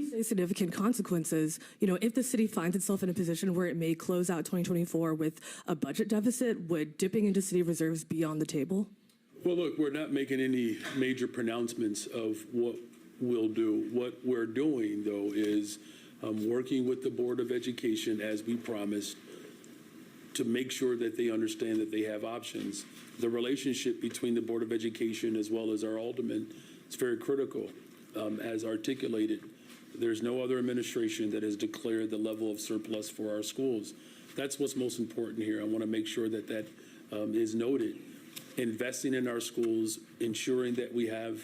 say significant consequences, if the city finds itself in a position where it may close out 2024 with a budget deficit, would dipping into city reserves be on the table? Well, look, we're not making any major pronouncements of what we'll do. What we're doing, though, is working with the Board of Education, as we promised, to make sure that they understand that they have options. The relationship between the Board of Education as well as our aldermen is very critical, as articulated. There's no other administration that has declared the level of surplus for our schools. That's what's most important here. I want to make sure that that is noted. Investing in our schools, ensuring that we have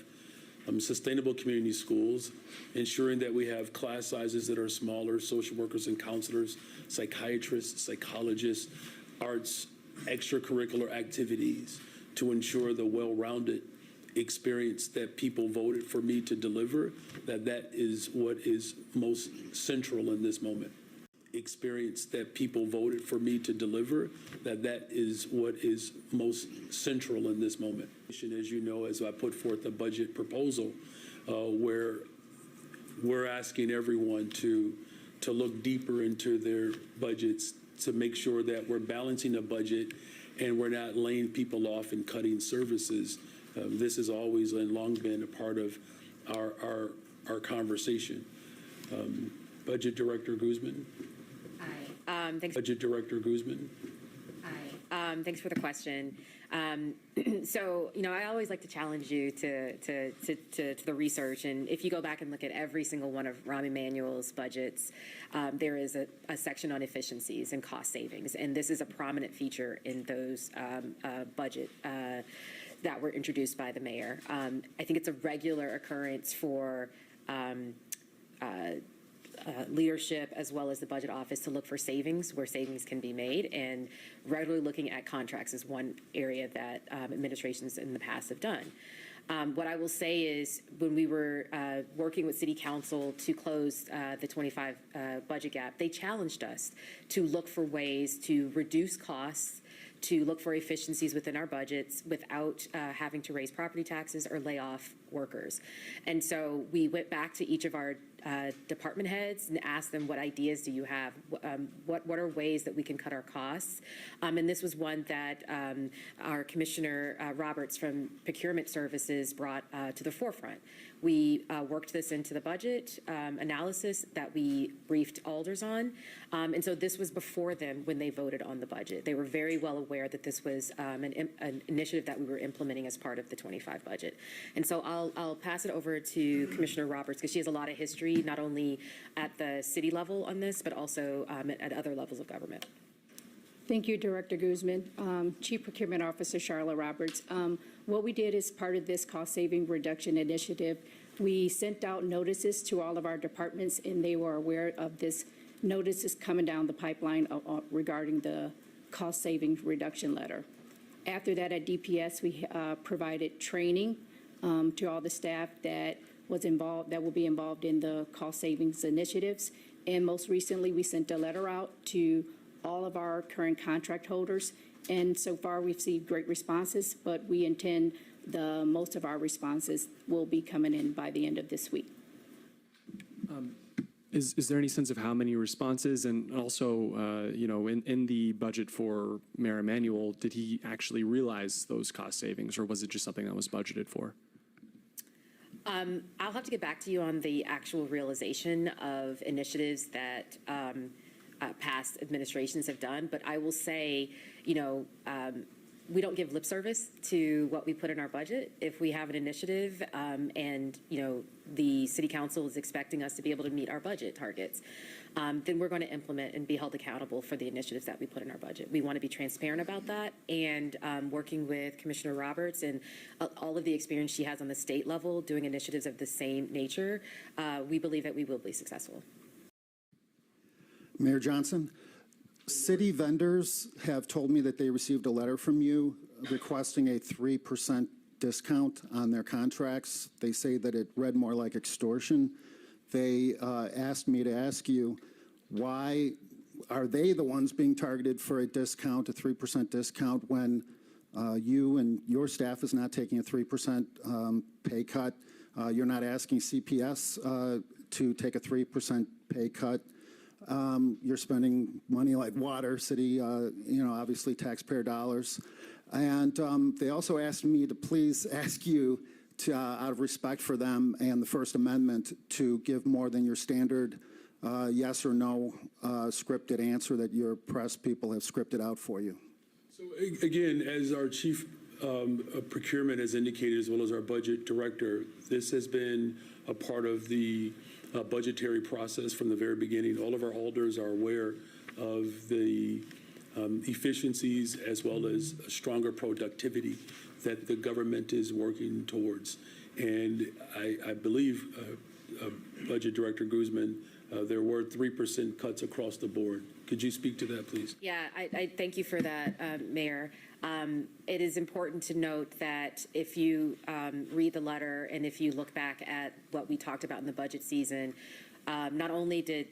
sustainable community schools, ensuring that we have class sizes that are smaller, social workers and counselors, psychiatrists, psychologists, arts, extracurricular activities to ensure the well-rounded experience that people voted for me to deliver, that is what is most central in this moment. Experience that people voted for me to deliver, that is what is most central in this moment. As you know, as I put forth a budget proposal where we're asking everyone to look deeper into their budgets to make sure that we're balancing a budget and we're not laying people off and cutting services. This has always and long been a part of our conversation. Budget Director Guzman. Thanks. Budget Director Guzman. Hi. Thanks for the question. So, I always like to challenge you to the research. And if you go back and look at every single one of Rahm Emanuel's budgets, there is a section on efficiencies and cost savings. And this is a prominent feature in those budget that were introduced by the mayor. I think it's a regular occurrence for leadership as well as the budget office to look for savings where savings can be made, and regularly looking at contracts is one area that administrations in the past have done. What I will say is when we were working with City Council to close the 25 budget gap, they challenged us to look for ways to reduce costs, to look for efficiencies within our budgets without having to raise property taxes or lay off workers. And so we went back to each of our department heads and asked them, what ideas do you have? What are ways that we can cut our costs? And this was one that our Commissioner Roberts from Procurement Services brought to the forefront. We worked this into the budget analysis that we briefed alders on. And so this was before them when they voted on the budget. They were very well aware that this was an initiative that we were implementing as part of the 25 budget. And so I'll pass it over to Commissioner Roberts because she has a lot of history, not only at the city level on this, but also at other levels of government. Thank you, Director Guzman. Chief Procurement Officer Charlotte Roberts. What we did as part of this cost-saving reduction initiative, we sent out notices to all of our departments, and they were aware of this notices coming down the pipeline regarding the cost-saving reduction letter. After that, at DPS, we provided training to all the staff that will be involved in the cost savings initiatives. And most recently, we sent a letter out to all of our current contract holders. And so far, we've received great responses, but we intend most of our responses will be coming in by the end of this week. Is there any sense of how many responses? And also, in the budget for Mayor Emanuel, did he actually realize those cost savings, or was it just something that was budgeted for? I'll have to get back to you on the actual realization of initiatives that past administrations have done. But I will say, we don't give lip service to what we put in our budget. If we have an initiative and, the City Council is expecting us to be able to meet our budget targets, then we're going to implement and be held accountable for the initiatives that we put in our budget. We want to be transparent about that, and working with Commissioner Roberts and all of the experience she has on the state level doing initiatives of the same nature, we believe that we will be successful. Mayor Johnson, city vendors have told me that they received a letter from you requesting a 3% discount on their contracts. They say that it read more like extortion. They asked me to ask you, why are they the ones being targeted for a discount, a 3% discount, when you and your staff is not taking a 3% pay cut? You're not asking CPS to take a 3% pay cut. You're spending money like water, city, obviously taxpayer dollars. And they also asked me to please ask you to, out of respect for them and the First Amendment, to give more than your standard yes or no scripted answer that your press people have scripted out for you. So again, as our chief of procurement has indicated, as well as our budget director, this has been a part of the budgetary process from the very beginning. All of our alders are aware of the efficiencies as well as stronger productivity that the government is working towards. And I believe, Budget Director Guzman, there were 3% cuts across the board. Could you speak to that, please? Yeah, I thank you for that, Mayor. It is important to note that if you read the letter and if you look back at what we talked about in the budget season, not only did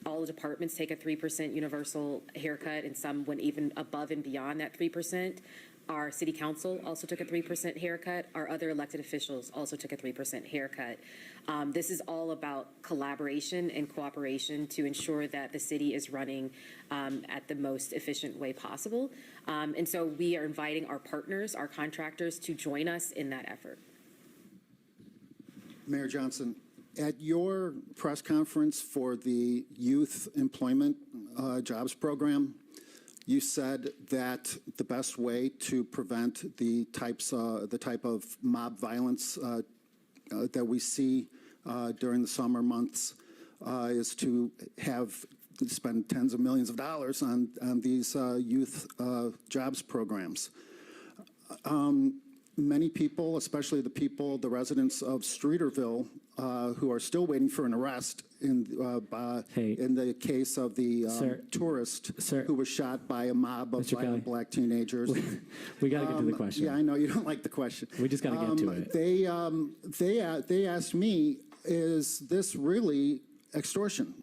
all the departments take a 3% universal haircut, and some went even above and beyond that 3%. Our city council also took a 3% haircut. Our other elected officials also took a 3% haircut. This is all about collaboration and cooperation to ensure that the city is running at the most efficient way possible. And so we are inviting our partners, our contractors, to join us in that effort. Mayor Johnson, at your press conference for the Youth Employment Jobs Program, you said that the best way to prevent the type of mob violence that we see during the summer months is to spend tens of millions of dollars on these youth jobs programs. Many people, especially the residents of Streeterville, who are still waiting for an arrest in the case of the tourist who was shot by a mob of violent black teenagers. We got to get to the question. Yeah, I know you don't like the question. We just got to get to it. They asked me, is this really extortion?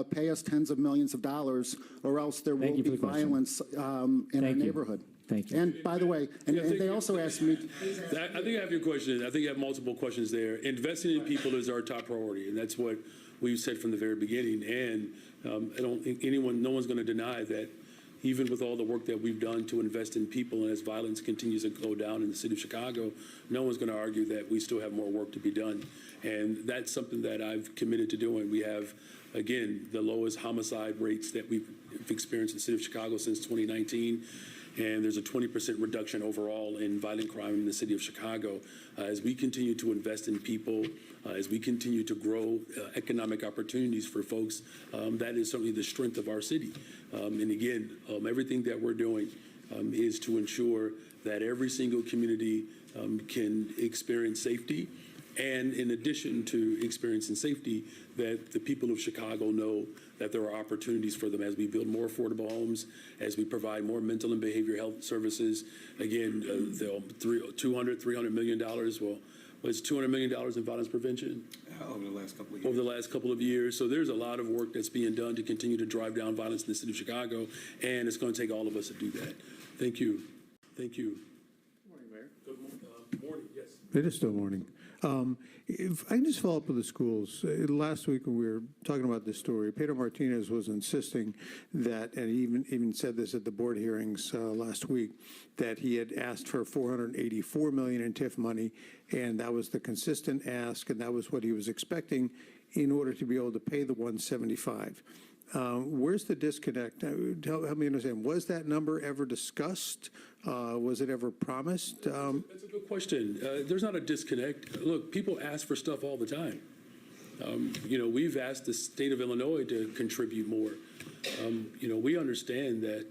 Pay us tens of millions of dollars, or else there will be violence in our neighborhood. Thank you. And by the way, they also asked me. I think I have your question. I think you have multiple questions there. Investing in people is our top priority, and that's what we've said from the very beginning. And I don't think no one's going to deny that even with all the work that we've done to invest in people, and as violence continues to go down in the city of Chicago, no one's going to argue that we still have more work to be done. And that's something that I've committed to doing. We have, again, the lowest homicide rates that we've experienced in the city of Chicago since 2019. And there's a 20% reduction overall in violent crime in the city of Chicago. As we continue to invest in people, as we continue to grow economic opportunities for folks, that is certainly the strength of our city. And again, everything that we're doing is to ensure that every single community can experience safety. And in addition to experiencing safety, that the people of Chicago know that there are opportunities for them as we build more affordable homes, as we provide more mental and behavioral health services. Again, $300 million. Well, was $200 million in violence prevention? Over the last couple of years. Over the last couple of years. So there's a lot of work that's being done to continue to drive down violence in the city of Chicago, and it's going to take all of us to do that. Thank you. Thank you. Good morning, Mayor. Good morning, yes. It is still morning. If I can just follow up with the schools. Last week when we were talking about this story, Pedro Martinez was insisting that, and he even said this at the board hearings last week, that he had asked for $484 million in TIF money, and that was the consistent ask, and that was what he was expecting in order to be able to pay the $175. Where's the disconnect? Help me understand. Was that number ever discussed? Was it ever promised? That's a good question. There's not a disconnect. Look, people ask for stuff all the time. We've asked the state of Illinois to contribute more. We understand that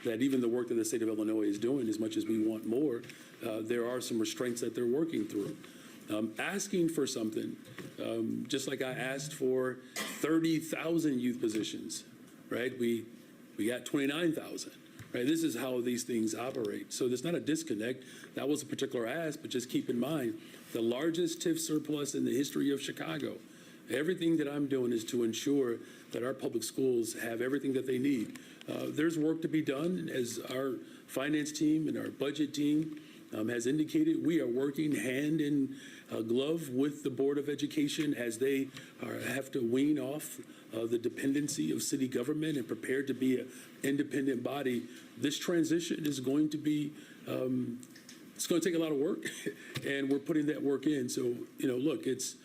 that even the work that the state of Illinois is doing, as much as we want more, there are some restraints that they're working through. Asking for something, just like I asked for 30,000 youth positions, right? We got 29,000, right? This is how these things operate. So there's not a disconnect. That was a particular ask, but just keep in mind, the largest TIF surplus in the history of Chicago. Everything that I'm doing is to ensure that our public schools have everything that they need. There's work to be done, as our finance team and our budget team has indicated. We are working hand in glove with the Board of Education as they have to wean off the dependency of city government and prepare to be an independent body. This transition is going to be, it's going to take a lot of work, and we're putting that work in. So, look, it's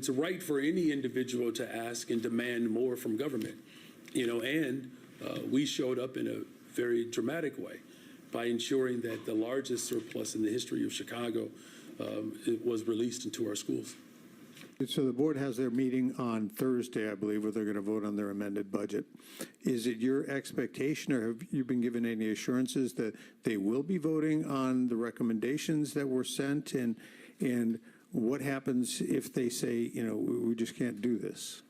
right for any individual to ask and demand more from government, and we showed up in a very dramatic way by ensuring that the largest surplus in the history of Chicago it was released into our schools. So the board has their meeting on Thursday, I believe, where they're going to vote on their amended budget. Is it your expectation, or have you been given any assurances that they will be voting on the recommendations that were sent? And what happens if they say, we just can't do this?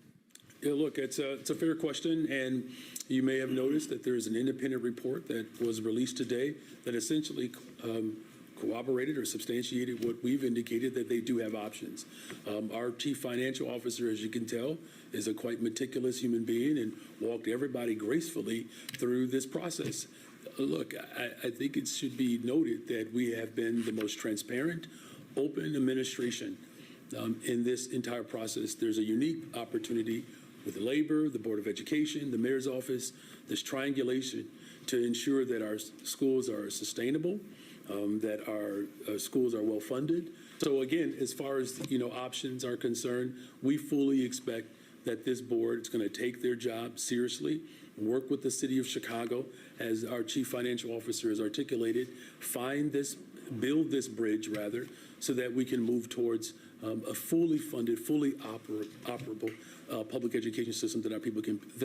Yeah, look, it's a fair question, and you may have noticed that there's an independent report that was released today that essentially corroborated or substantiated what we've indicated, that they do have options. Our chief financial officer, as you can tell, is a quite meticulous human being and walked everybody gracefully through this process. Look, I think it should be noted that we have been the most transparent, open administration in this entire process. There's a unique opportunity with the labor, the Board of Education, the mayor's office, this triangulation to ensure that our schools are sustainable, that our schools are well funded. So again, as far as options are concerned, we fully expect that this board is going to take their job seriously, work with the city of Chicago, as our chief financial officer has articulated, build this bridge rather, so that we can move towards a fully funded, fully operable public education system that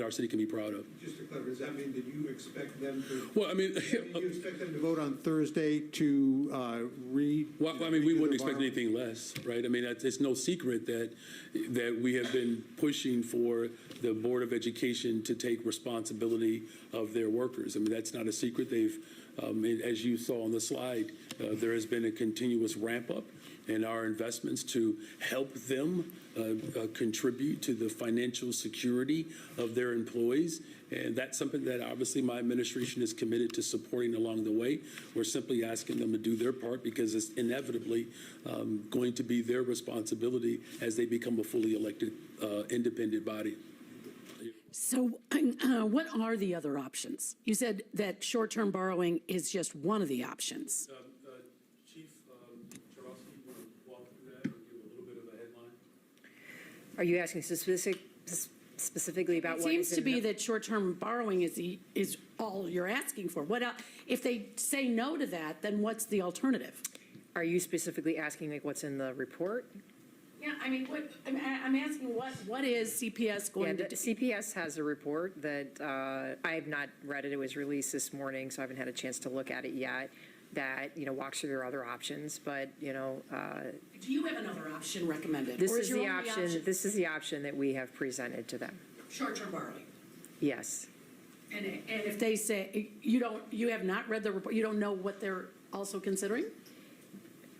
our city can be proud of. Just to clarify, does that mean that you expect them to? Well, I mean, you expect them to vote on Thursday to read? well, I mean, we wouldn't expect anything less, right? I mean, it's no secret that we have been pushing for the Board of Education to take responsibility of their workers. I mean, that's not a secret. They've, as you saw on the slide, there has been a continuous ramp up in our investments to help them contribute to the financial security of their employees. And that's something that obviously my administration is committed to supporting along the way. We're simply asking them to do their part because it's inevitably going to be their responsibility as they become a fully elected independent body. So what are the other options? You said that short-term borrowing is just one of the options. Chief Charlesky, you want to walk through that or give a little bit of a headline? Are you asking specifically about It what seems is to in be the- that short-term borrowing is all you're asking for. What if they say no to that, then what's the alternative? Are you specifically asking like what's in the report? Yeah, I mean, I'm asking what is CPS Yeah, going the to do? CPS has a report that I have not read it. It was released this morning, so I haven't had a chance to look at it yet. That walks through their other options, but Do you have another option recommended? this Or is your the only option. This is the option that we have presented to them. Short-term borrowing. Yes. And if they say, you have not read the report, you don't know what they're also considering?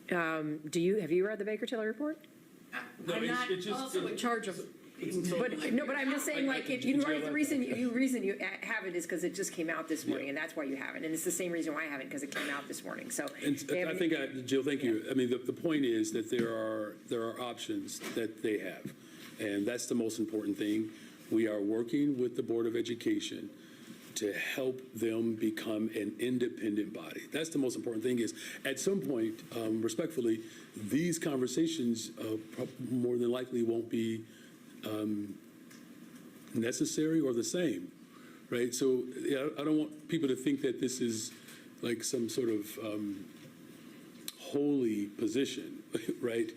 Have you read the Baker-Tilly report? No, I'm not it's just- also in charge of. But I'm just saying, like, if you the reason you have it is because it just came out this morning, and that's why you have it. And it's the same reason why I have it, because it came out this morning. So And I think, Jill, thank you. I mean, the point is that there are options that they have, and that's the most important thing. We are working with the Board of Education to help them become an independent body. That's the most important thing. Is at some point, respectfully, these conversations more than likely won't be necessary or the same, right? So I don't want people to think that this is like some sort of holy position, right?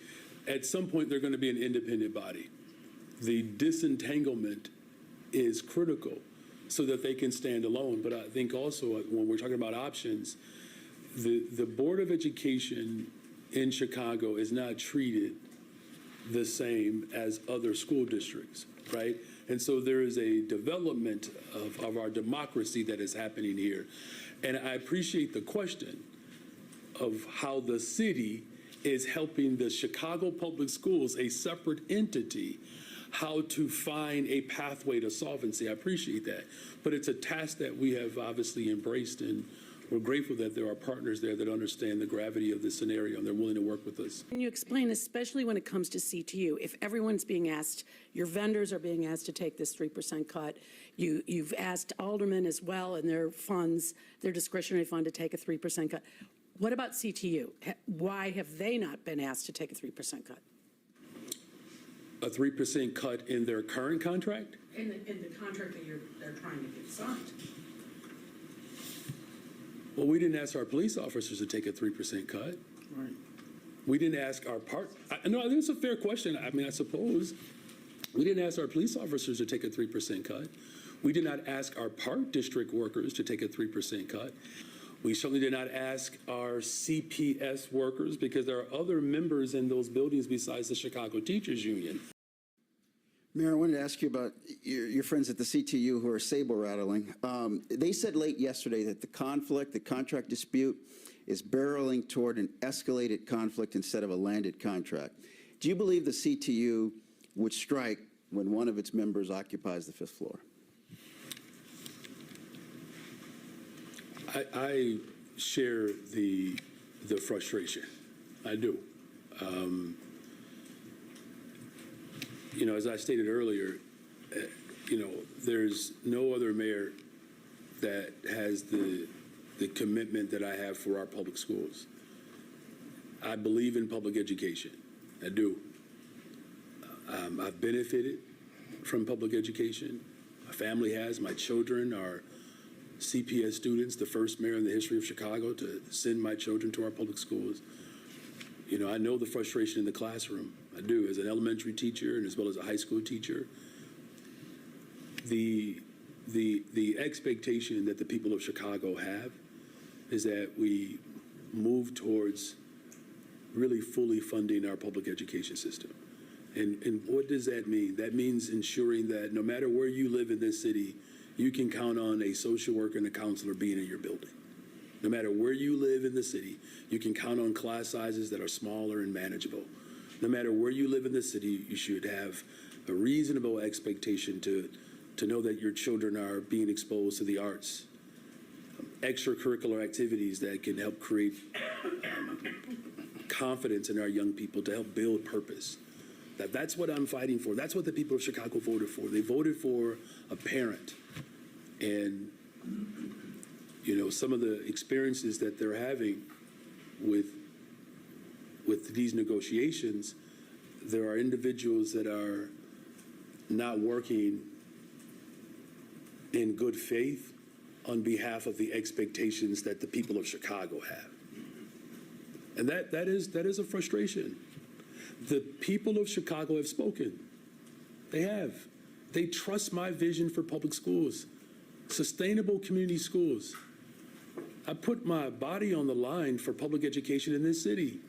At some point, they're going to be an independent body. The disentanglement is critical so that they can stand alone. But I think also when we're talking about options, the Board of Education in Chicago is not treated the same as other school districts, right? And so there is a development of our democracy that is happening here. And I appreciate the question of how the city is helping the Chicago Public Schools, a separate entity, how to find a pathway to solvency. I appreciate that. But it's a task that we have obviously embraced and we're grateful that there are partners there that understand the gravity of this scenario, and they're willing to work with us. Can you explain, especially when it comes to CTU, if everyone's being asked, your vendors are being asked to take this 3% cut, you've asked aldermen as well and their funds, their discretionary fund to take a 3% cut. What about CTU? Why have they not been asked to take a 3% cut? A 3% cut in their current contract? In the contract that they're trying to get signed. Well, we didn't ask our police officers to take a 3% cut. Right. We didn't ask our no, I think it's a fair question. I mean, I suppose. We didn't ask our police officers to take a 3% cut. We did not ask our park district workers to take a 3% cut. We certainly did not ask our CPS workers, because there are other members in those buildings besides the Chicago Teachers Union. Mayor, I wanted to ask you about your friends at the CTU who are saber rattling. They said late yesterday that the contract dispute, is barreling toward an escalated conflict instead of a landed contract. Do you believe the CTU would strike when one of its members occupies the 5th floor? I share the frustration. I do. As I stated earlier, there's no other mayor that has the commitment that I have for our public schools. I believe in public education. I do. I've benefited from public education. My family has. My children are CPS students, the first mayor in the history of Chicago to send my children to our public schools. I know the frustration in the classroom. I do, as an elementary teacher and as well as a high school teacher. The expectation that the people of Chicago have is that we move towards really fully funding our public education system. And what does that mean? That means ensuring that no matter where you live in this city, you can count on a social worker and a counselor being in your building. No matter where you live in the city, you can count on class sizes that are smaller and manageable. No matter where you live in the city, you should have a reasonable expectation to know that your children are being exposed to the arts, extracurricular activities that can help create confidence in our young people, to help build purpose. That's what I'm fighting for. That's what the people of Chicago voted for. They voted for a parent. And, some of the experiences that they're having with these negotiations, there are individuals that are not working in good faith on behalf of the expectations that the people of Chicago have. And that is a frustration. The people of Chicago have spoken. They have. They trust my vision for public schools, sustainable community schools. I put my body on the line for public education in this city.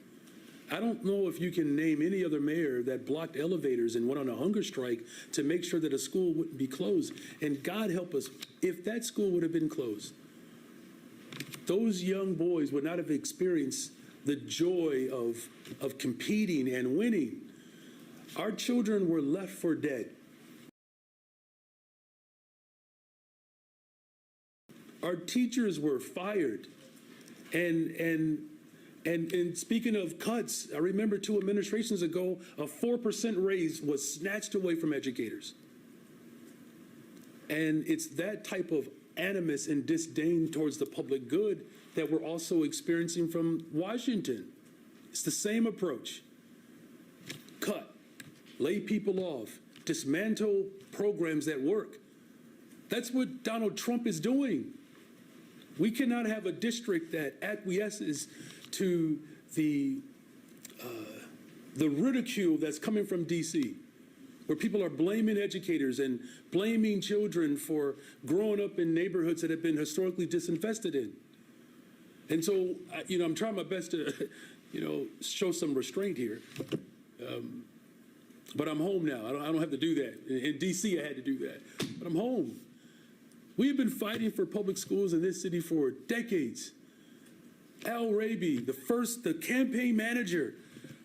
I don't know if you can name any other mayor that blocked elevators and went on a hunger strike to make sure that a school wouldn't be closed. And God help us, if that school would have been closed, those young boys would not have experienced the joy of competing and winning. Our children were left for dead. Our teachers were fired. And speaking of cuts, I remember 2 administrations ago, a 4% raise was snatched away from educators. And it's that type of animus and disdain towards the public good that we're also experiencing from Washington. It's the same approach. Cut, lay people off, dismantle programs that work. That's what Donald Trump is doing. We cannot have a district that acquiesces to the ridicule that's coming from D.C., where people are blaming educators and blaming children for growing up in neighborhoods that have been historically disinvested in. And so, I'm trying my best to, show some restraint here. But I'm home now. I don't have to do that. In D.C., I had to do that. But I'm home. We have been fighting for public schools in this city for decades. Al Raby, the campaign manager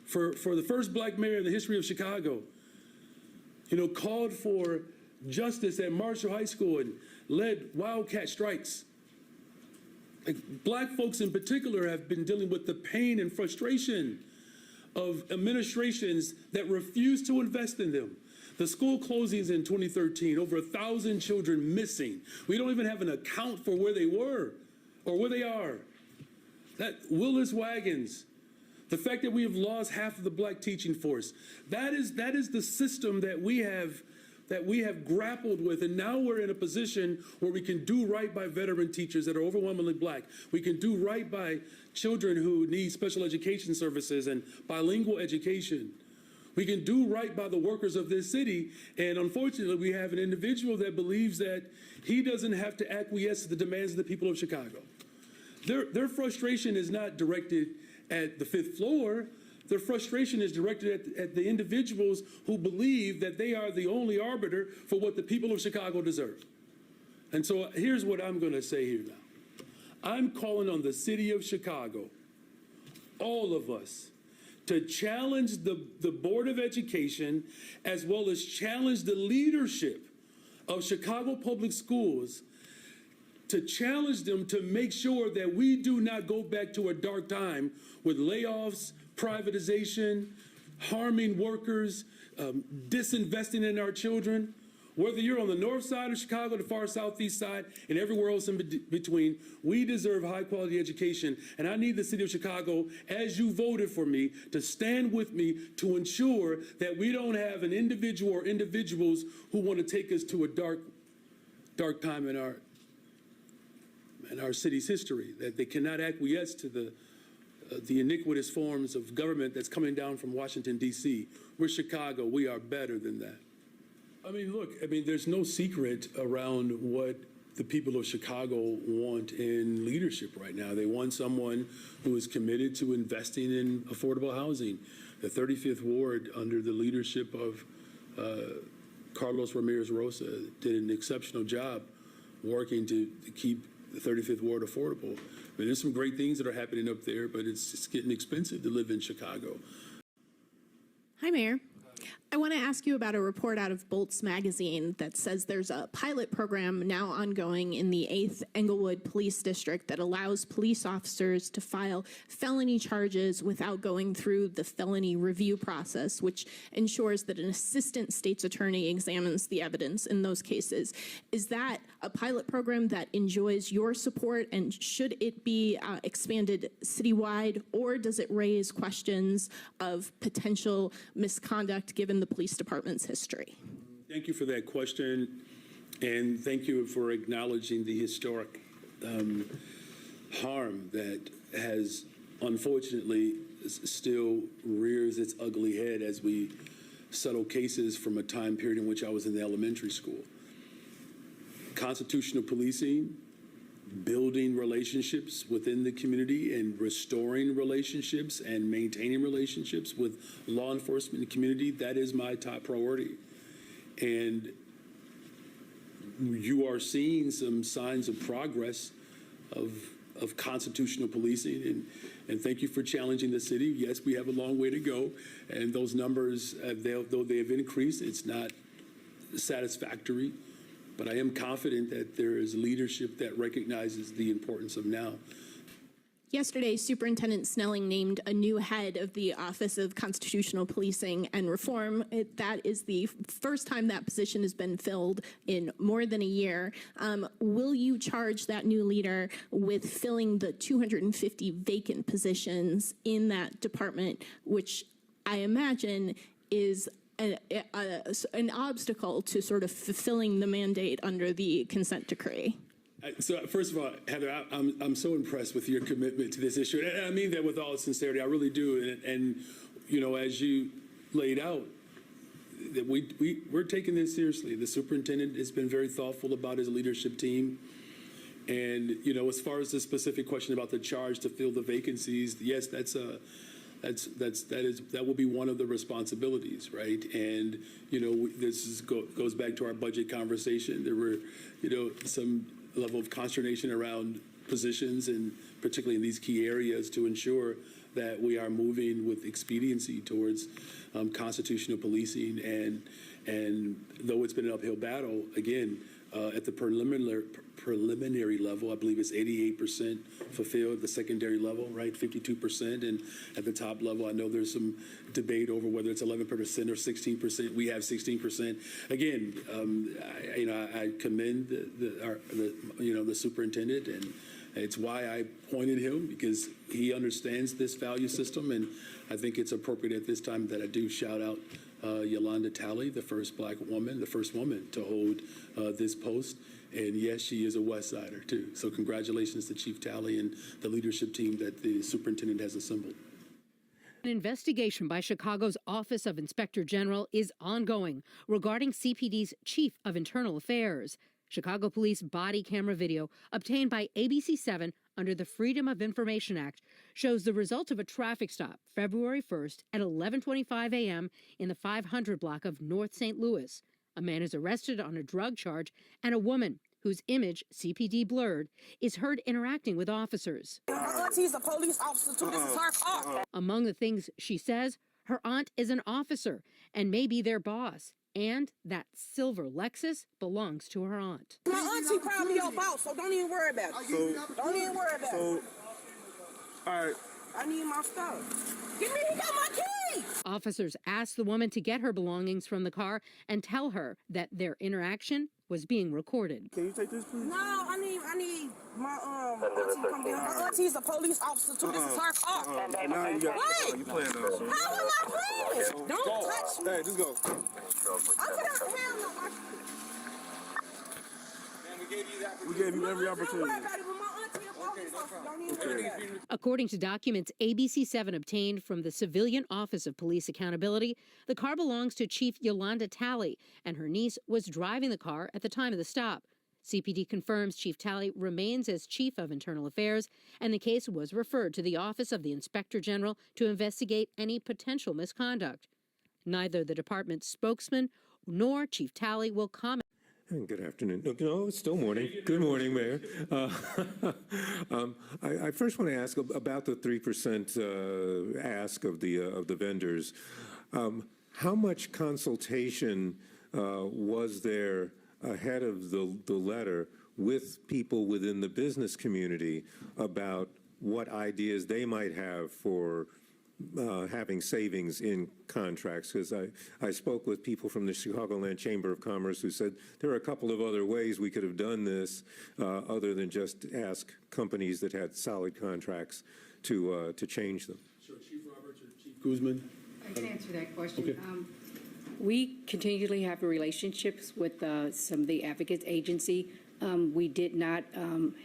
for the first black mayor in the history of Chicago, called for justice at Marshall High School and led wildcat strikes. Like, Black folks in particular have been dealing with the pain and frustration of administrations that refuse to invest in them. The school closings in 2013, over 1,000 children missing. We don't even have an account for where they were or where they are. That Willis wagons, the fact that we have lost half of the Black teaching force, that is the system that we have grappled with, and now we're in a position where we can do right by veteran teachers that are overwhelmingly Black. We can do right by children who need special education services and bilingual education. We can do right by the workers of this city, and unfortunately, we have an individual that believes that he doesn't have to acquiesce to the demands of the people of Chicago. Their frustration is not directed at the fifth floor. Their frustration is directed at the individuals who believe that they are the only arbiter for what the people of Chicago deserve. And so here's what I'm going to say here now. I'm calling on the city of Chicago, all of us, to challenge the Board of Education as well as challenge the leadership of Chicago Public Schools, to challenge them to make sure that we do not go back to a dark time with layoffs, privatization, harming workers, disinvesting in our children. Whether you're on the north side of Chicago, the far southeast side, and everywhere else in between, we deserve high quality education. And I need the city of Chicago, as you voted for me, to stand with me to ensure that we don't have an individual or individuals who want to take us to a dark time in our city's history, that they cannot acquiesce to the iniquitous forms of government that's coming down from Washington, D.C. We're Chicago. We are better than that. I mean, look, there's no secret around what the people of Chicago want in leadership right now. They want someone who is committed to investing in affordable housing. The 35th Ward, under the leadership of Carlos Ramirez Rosa, did an exceptional job working to keep the 35th Ward affordable. There's some great things that are happening up there, but it's getting expensive to live in Chicago. Hi, Mayor. I want to ask you about a report out of Bolts magazine that says there's a pilot program now ongoing in the 8th Englewood Police District that allows police officers to file felony charges without going through the felony review process, which ensures that an assistant state's attorney examines the evidence in those cases. Is that a pilot program that enjoys your support, and should it be expanded citywide, or does it raise questions of potential misconduct given the police department's history? Thank you for that question, and thank you for acknowledging the historic harm that has unfortunately still rears its ugly head as we settle cases from a time period in which I was in the elementary school. Constitutional policing, building relationships within the community and restoring relationships and maintaining relationships with law enforcement and community, that is my top priority. And you are seeing some signs of progress of constitutional policing, and thank you for challenging the city. Yes, we have a long way to go, and those numbers, though they have increased, it's not satisfactory. But I am confident that there is leadership that recognizes the importance of now. Yesterday, Superintendent Snelling named a new head of the Office of Constitutional Policing and Reform. That is the first time that position has been filled in more than a year. Will you charge that new leader with filling the 250 vacant positions in that department, which I imagine is an obstacle to sort of fulfilling the mandate under the consent decree? So first of all, Heather, I'm so impressed with your commitment to this issue, and I mean that with all sincerity. I really do. And you know, as you laid out, that we're taking this seriously. The superintendent has been very thoughtful about his leadership team. And you know, as far as the specific question about the charge to fill the vacancies, yes, that will be one of the responsibilities, right? And you know, goes back to our budget conversation. There were, you know, some level of consternation around positions, and particularly in these key areas, to ensure that we are moving with expediency towards constitutional policing. And though it's been an uphill battle, again, At the preliminary level, I believe it's 88% fulfilled. At the secondary level, right, 52%. And at the top level, I know there's some debate over whether it's 11% or 16%. We have 16%. Again, I commend the superintendent, and it's why I pointed him, because he understands this value system, and I think it's appropriate at this time that I do shout out Yolanda Talley, the first black woman, the first woman to hold this post. And yes, she is a West Sider too. So congratulations to Chief Talley and the leadership team that the superintendent has assembled. An investigation by Chicago's Office of Inspector General is ongoing regarding CPD's Chief of Internal Affairs. Chicago Police body camera video obtained by ABC7 under the Freedom of Information Act shows the results of a traffic stop February 1st at 11:25 a.m. in the 500 block of North St. Louis. A man is arrested on a drug charge, and a woman, whose image CPD blurred, is heard interacting with officers. My auntie's a police officer too. This is her car. Among the things she says, her aunt is an officer and may be their boss, and that silver Lexus belongs to her aunt. My auntie probably your boss, so don't even worry about it. Don't even worry about it. All right. I need my stuff. He got my key! Officers asked the woman to get her belongings from the car and tell her that their interaction was being recorded. Can you take this, please? No, I need my auntie to come get her. My auntie's a police officer too. This is her car. Now you got Wait! you playing though. How am I playing? Don't touch me. Hey, just go. I'm gonna hell no. We gave you every Don't worry opportunity. about it, but my auntie a police officer. Don't even worry about it. According to documents ABC7 obtained from the Civilian Office of Police Accountability, the car belongs to Chief Yolanda Talley, and her niece was driving the car at the time of the stop. CPD confirms Chief Talley remains as Chief of Internal Affairs, and the case was referred to the Office of the Inspector General to investigate any potential misconduct. Neither the department's spokesman nor Chief Talley will comment. Good afternoon. No, it's still morning. Good morning, Mayor. I first want to ask about the 3% ask of the vendors. How much consultation was there ahead of the letter with people within the business community about what ideas they might have for having savings in contracts? Because I spoke with people from the Chicagoland Chamber of Commerce who said there are a couple of other ways we could have done this other than just ask companies that had solid contracts to change them. Sure, Chief Roberts or Chief Guzman? I can answer that question. Okay. We continually have relationships with some of the advocates agency. We did not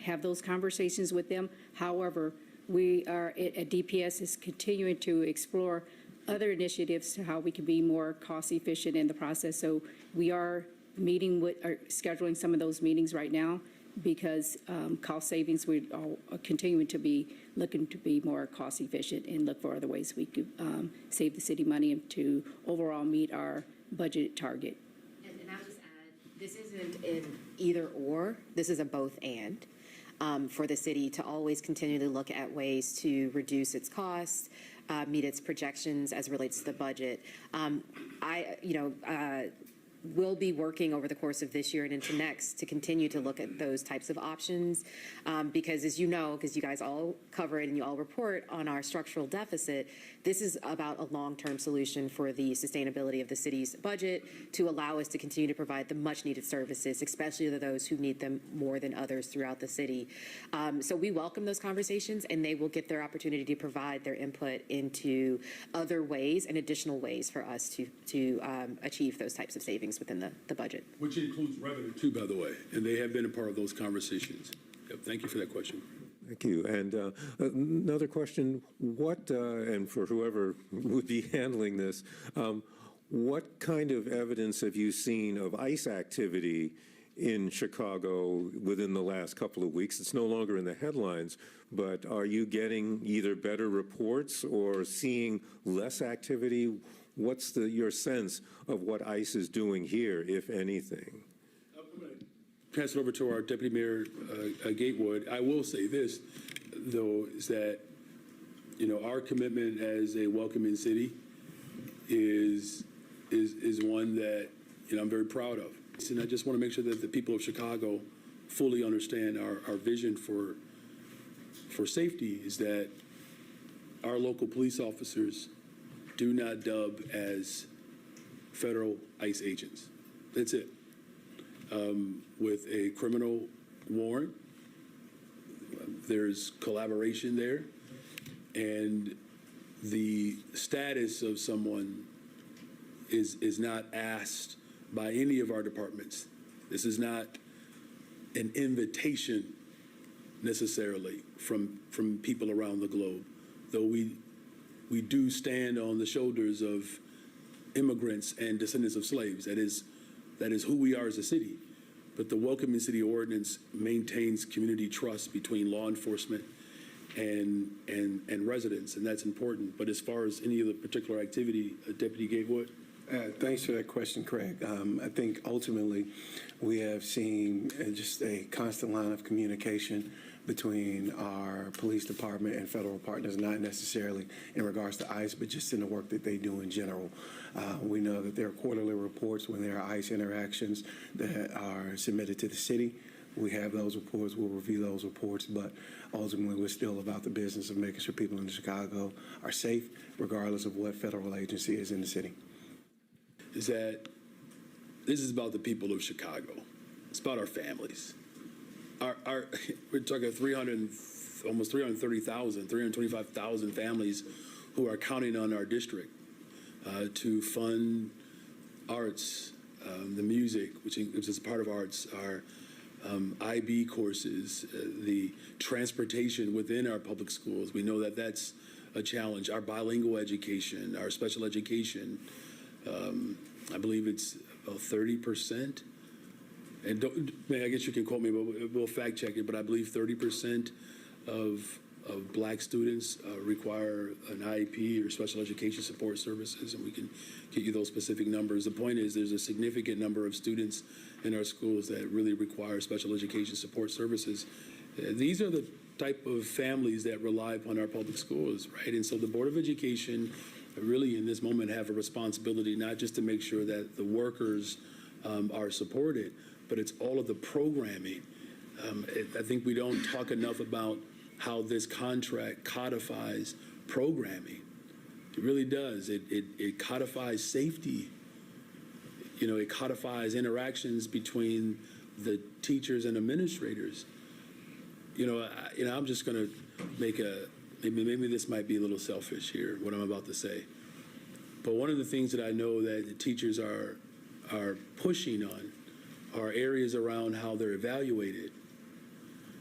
have those conversations with them. However, we are at DPS is continuing to explore other initiatives to how we can be more cost efficient in the process. So we are scheduling some of those meetings right now because cost savings, we are continuing to be looking to be more cost efficient and look for other ways we could save the city money and to overall meet our budget target. And I'll just add, this isn't an either or, this is a both and. For the city to always continue to look at ways to reduce its costs, meet its projections as it relates to the budget. We'll be working over the course of this year and into next to continue to look at those types of options because, as you know, because you guys all cover it and you all report on our structural deficit, this is about a long-term solution for the sustainability of the city's budget to allow us to continue to provide the much-needed services, especially to those who need them more than others throughout the city. So we welcome those conversations, and they will get their opportunity to provide their input into other ways and additional ways for us to achieve those types of savings within the budget. Which includes revenue too, by the way, and they have been a part of those conversations. Yep, thank you for that question. Thank you. And another question, and for whoever would be handling this, what kind of evidence have you seen of ICE activity in Chicago within the last couple of weeks? It's no longer in the headlines, but are you getting either better reports or seeing less activity? What's your sense of what ICE is doing here, if anything? I'm going to pass it over to our Deputy Mayor Gatewood. I will say this, though, is that, our commitment as a welcoming city is one that, I'm very proud of. And I just want to make sure that the people of Chicago fully understand our vision for safety is that our local police officers do not dub as federal ICE agents. That's it. With a criminal warrant, there's collaboration there, and the status of someone is not asked by any of our departments. This is not an invitation necessarily from people around the globe, though we do stand on the shoulders of immigrants and descendants of slaves. That is who we are as a city. But the Welcoming City Ordinance maintains community trust between law enforcement and residents, and that's important. But as far as any of the particular activity, Deputy Gatewood? Thanks for that question, Craig. I think ultimately we have seen just a constant line of communication between our police department and federal partners, not necessarily in regards to ICE, but just in the work that they do in general. We know that there are quarterly reports when there are ICE interactions that are submitted to the city. We have those reports, we'll review those reports, but ultimately we're still about the business of making sure people in Chicago are safe, regardless of what federal agency is in the city. Is that this is about the people of Chicago. It's about our families. We're talking almost 330,000, 325,000 families who are counting on our district to fund arts, the music, which is part of arts, our IB courses, the transportation within our public schools. We know that that's a challenge. Our bilingual education, our special education, I believe it's about 30%. And I guess you can quote me, but we'll fact check it. But I believe 30% of Black students require an IEP or special education support services, and we can get you those specific numbers. The point is there's a significant number of students in our schools that really require special education support services. These are the type of families that rely upon our public schools, right? And so the Board of Education really in this moment have a responsibility not just to make sure that the workers are supported, but it's all of the programming. I think we don't talk enough about how this contract codifies programming. It really does. It codifies safety. You know, it codifies interactions between the teachers and administrators. I'm just going to make maybe this might be a little selfish here, what I'm about to say. But one of the things that I know that the teachers are pushing on are areas around how they're evaluated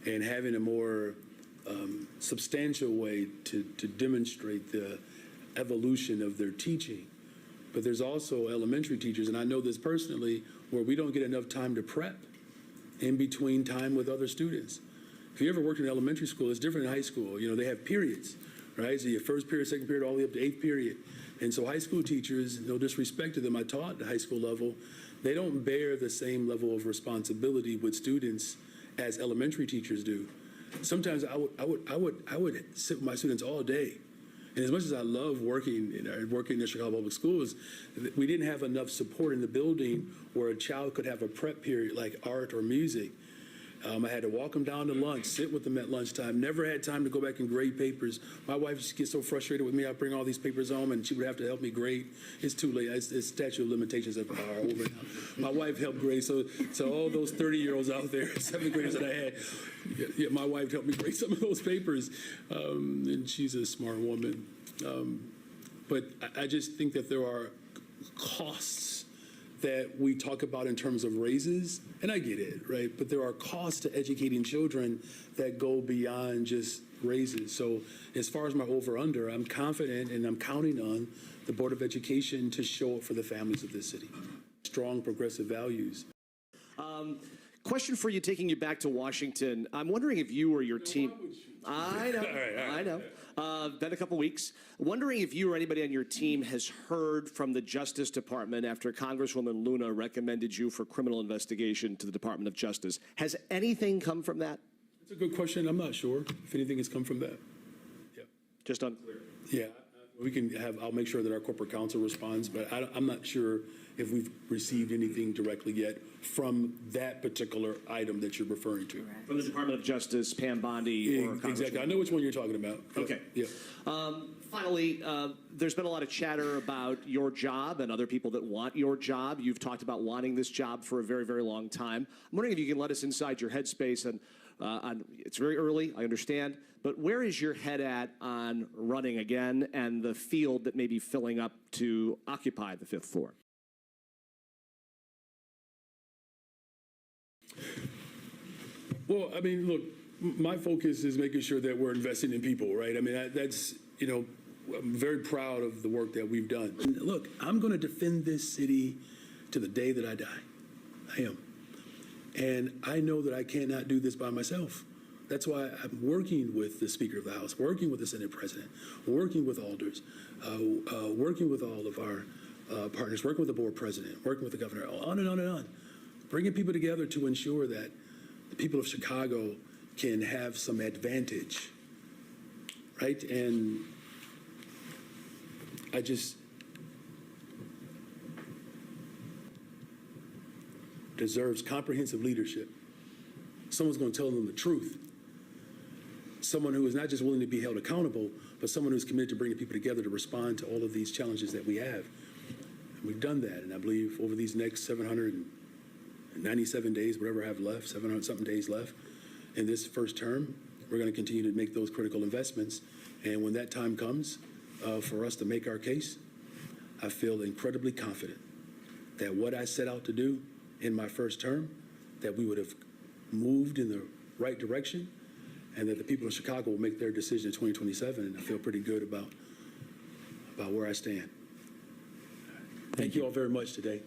and having a more substantial way to demonstrate the evolution of their teaching. But there's also elementary teachers, and I know this personally, where we don't get enough time to prep in between time with other students. If you ever worked in elementary school, it's different in high school. You know, they have periods, right? So your first period, second period, all the way up to eighth period. And so high school teachers, no disrespect to them, I taught at the high school level, they don't bear the same level of responsibility with students as elementary teachers do. Sometimes I would sit with my students all day. And as much as I love working in the Chicago Public Schools, we didn't have enough support in the building where a child could have a prep period like art or music. I had to walk them down to lunch, sit with them at lunchtime, never had time to go back and grade papers. My wife just gets so frustrated with me. I bring all these papers home and she would have to help me grade. It's too late. It's statute of limitations are over now. My wife helped grade. So all those 30-year-olds out there, 7th graders that I had, my wife helped me grade some of those papers. And she's a smart woman. But I just think that there are costs that we talk about in terms of raises, and I get it, right? But there are costs to educating children that go beyond just raises. So as far as my over-under, I'm confident and I'm counting on the Board of Education to show up for the families of this city. Strong progressive values. Question for you, taking you back to Washington. I'm wondering if you or your team... I know, I know. Been a couple weeks. Wondering if you or anybody on your team has heard from the Justice Department after Congresswoman Luna recommended you for criminal investigation to the Department of Justice. Has anything come from that? That's a good question. I'm not sure if anything has come from that. Yeah. Just unclear. Yeah, We can have, I'll make sure that our corporate counsel responds, but I'm not sure if we've received anything directly yet from that particular item that you're referring to. From the Department of Justice, Pam Bondi, or Exactly. I know which one you're talking about. Okay. Yeah. Finally, there's been a lot of chatter about your job and other people that want your job. You've talked about wanting this job for a very, very long time. I'm wondering if you can let us inside your headspace and it's very early, I understand, but where is your head at on running again and the field that may be filling up to occupy the 5th floor? Well, I mean, look, my focus is making sure that we're investing in people, right? I mean, that's, you know, I'm very proud of the work that we've done. And look, I'm going to defend this city to the day that I die. I am. And I know that I cannot do this by myself. That's why I'm working with the Speaker of the House, working with the Senate President, working with alders, working with all of our partners, working with the board president, working with the governor, on and on and on. Bringing people together to ensure that the people of Chicago can have some advantage, right? And I just deserves comprehensive leadership. Someone's going to tell them the truth. Someone who is not just willing to be held accountable, but someone who's committed to bringing people together to respond to all of these challenges that we have. And we've done that, and I believe over these next 797 days, whatever I have left, 700-something days left in this first term, we're going to continue to make those critical investments. And when that time comes for us to make our case, I feel incredibly confident that what I set out to do in my first term, that we would have moved in the right direction, and that the people of Chicago will make their decision in 2027. And I feel pretty good about where I stand. Thank you all very much today.